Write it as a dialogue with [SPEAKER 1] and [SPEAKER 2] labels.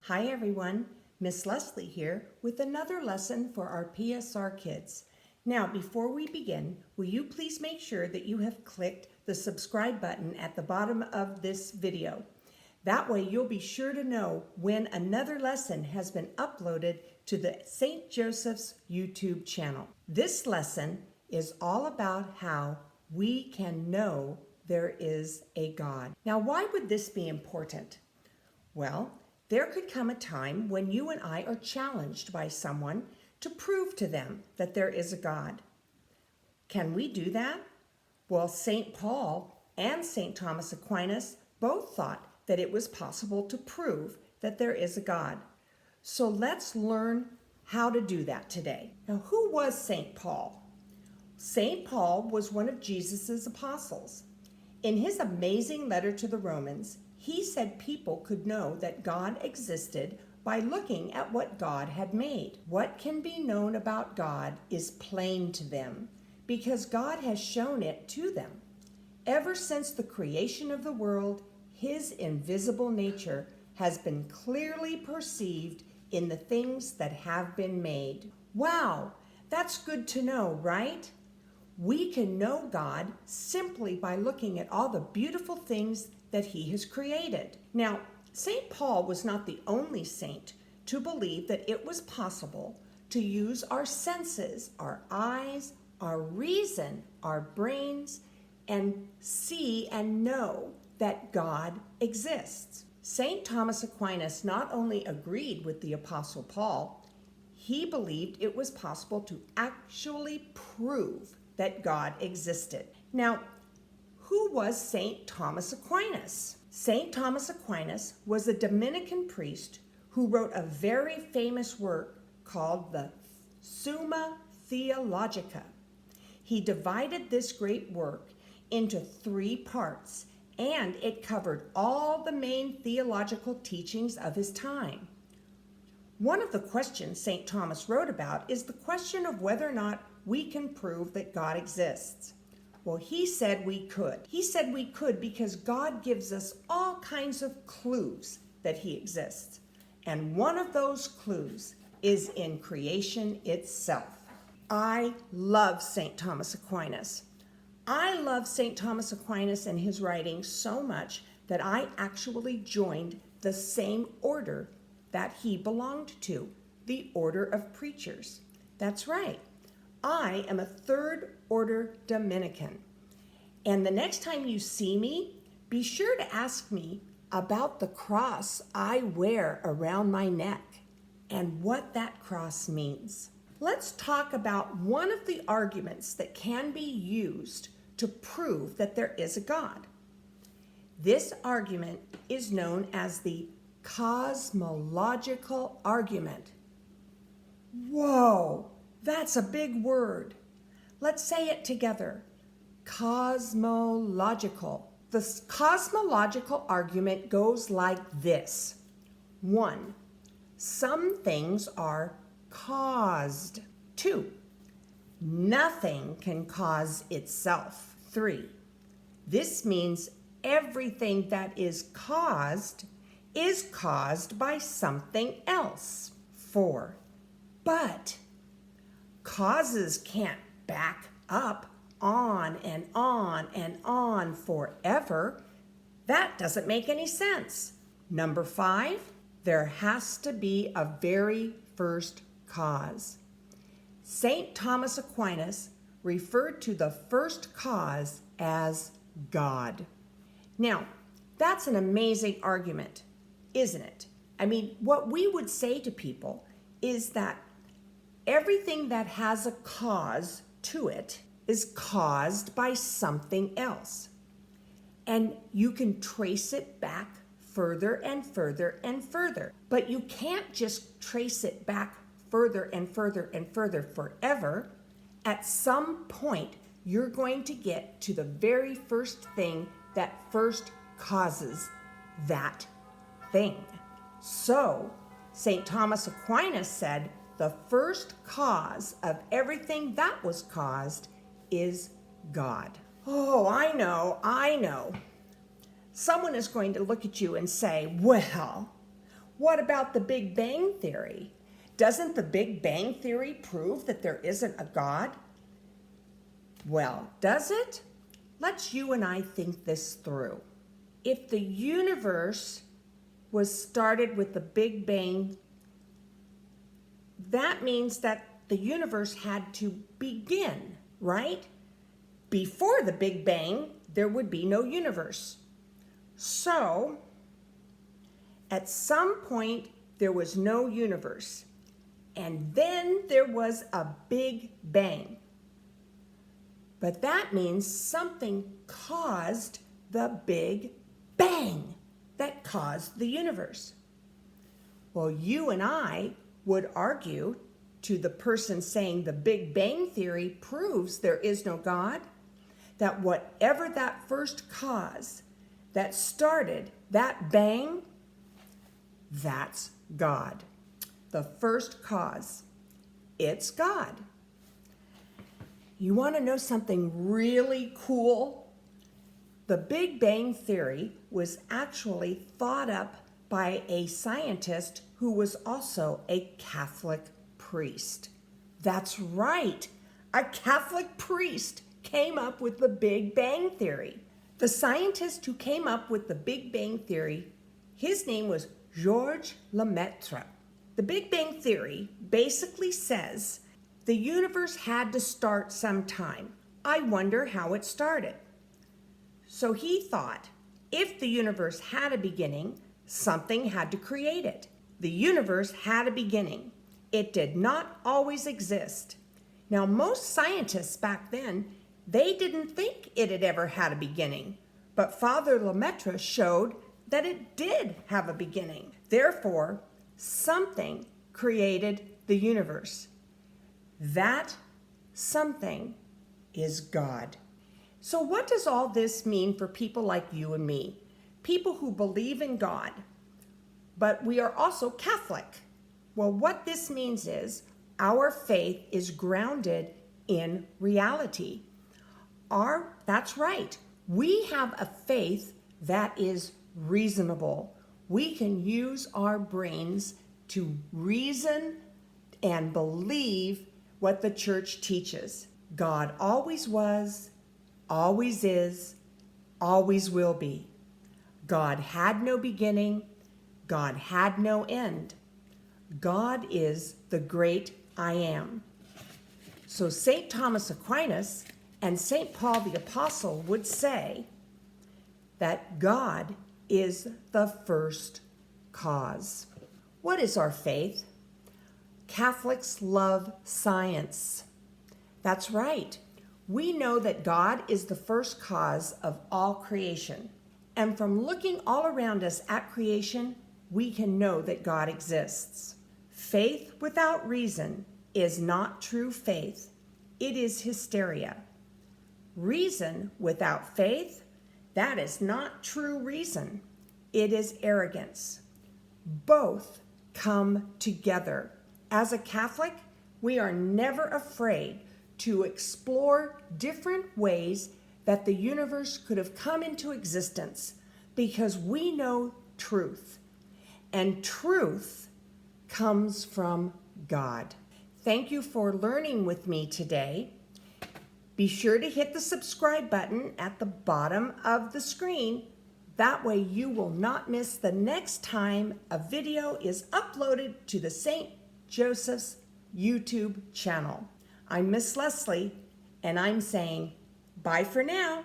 [SPEAKER 1] Hi everyone, Miss Leslie here with another lesson for our PSR kids. Now, before we begin, will you please make sure that you have clicked the subscribe button at the bottom of this video. That way you'll be sure to know when another lesson has been uploaded to the St. Joseph's YouTube channel. This lesson is all about how we can know there is a God. Now, why would this be important? Well, there could come a time when you and I are challenged by someone to prove to them that there is a God. Can we do that? Well, St. Paul and St. Thomas Aquinas both thought that it was possible to prove that there is a God. So let's learn how to do that today. Now, who was St. Paul? St. Paul was one of Jesus's apostles. In his amazing letter to the Romans, he said people could know that God existed by looking at what God had made. What can be known about God is plain to them because God has shown it to them. Ever since the creation of the world, his invisible nature has been clearly perceived in the things that have been made. Wow, that's good to know, right? We can know God simply by looking at all the beautiful things that he has created. Now, St. Paul was not the only saint to believe that it was possible to use our senses, our eyes, our reason, our brains, and see and know that God exists. St. Thomas Aquinas not only agreed with the Apostle Paul, he believed it was possible to actually prove that God existed. Now, who was St. Thomas Aquinas? St. Thomas Aquinas was a Dominican priest who wrote a very famous work called the Summa Theologica. He divided this great work into 3 parts, and it covered all the main theological teachings of his time. One of the questions St. Thomas wrote about is the question of whether or not we can prove that God exists. Well, he said we could. He said we could because God gives us all kinds of clues that he exists. And one of those clues is in creation itself. I love St. Thomas Aquinas. I love St. Thomas Aquinas and his writings so much that I actually joined the same order that he belonged to, the Order of Preachers. That's right. I am a third order Dominican. And the next time you see me, be sure to ask me about the cross I wear around my neck and what that cross means. Let's talk about one of the arguments that can be used to prove that there is a God. This argument is known as the Cosmological Argument. Whoa! That's a big word. Let's say it together. Cosmological. The cosmological argument goes like this. 1. Some things are caused. 2. Nothing can cause itself. 3. This means everything that is caused by something else. 4. But causes can't back up on and on and on forever. That doesn't make any sense. 5, there has to be a very first cause. St. Thomas Aquinas referred to the first cause as God. Now, that's an amazing argument, isn't it? I mean, what we would say to people is that everything that has a cause to it is caused by something else. And you can trace it back further and further and further. But you can't just trace it back further and further and further forever. At some point, you're going to get to the very first thing that first causes that thing. So, St. Thomas Aquinas said, the first cause of everything that was caused is God. Oh, I know. Someone is going to look at you and say, well, What about the Big Bang Theory? Doesn't the Big Bang Theory prove that there isn't a God? Well, does it? Let's you and I think this through. If the universe was started with the Big Bang, that means that the universe had to begin, right? Before the Big Bang, there would be no universe. So, at some point, there was no universe. And then there was a Big Bang. But that means something caused the Big Bang that caused the universe. Well, you and I would argue to the person saying the Big Bang Theory proves there is no God, that whatever that first cause that started that bang, that's God. The first cause, it's God. You want to know something really cool? The Big Bang Theory was actually thought up by a scientist who was also a Catholic priest. That's right, a Catholic priest came up with the Big Bang Theory. The scientist who came up with the Big Bang Theory, his name was Georges Lemaitre. The Big Bang Theory basically says the universe had to start sometime. I wonder how it started. So he thought, if the universe had a beginning, something had to create it. The universe had a beginning. It did not always exist. Now, most scientists back then, they didn't think it had ever had a beginning, but Father Lemaitre showed that it did have a beginning. Therefore, something created the universe. That something is God. So what does all this mean for people like you and me? People who believe in God, but we are also Catholic. Well, what this means is our faith is grounded in reality. That's right. We have a faith that is reasonable. We can use our brains to reason and believe what the church teaches. God always was, always is, always will be. God had no beginning. God had no end. God is the great I am. So St. Thomas Aquinas and St. Paul the Apostle would say that God is the first cause. What is our faith? Catholics love science. That's right. We know that God is the first cause of all creation. And from looking all around us at creation, we can know that God exists. Faith without reason is not true faith. It is hysteria. Reason without faith, that is not true reason. It is arrogance. Both come together. As a Catholic, we are never afraid to explore different ways that the universe could have come into existence because we know truth. And truth comes from God. Thank you for learning with me today. Be sure to hit the subscribe button at the bottom of the screen. That way you will not miss the next time a video is uploaded to the St. Joseph's YouTube channel. I'm Miss Leslie, and I'm saying bye for now.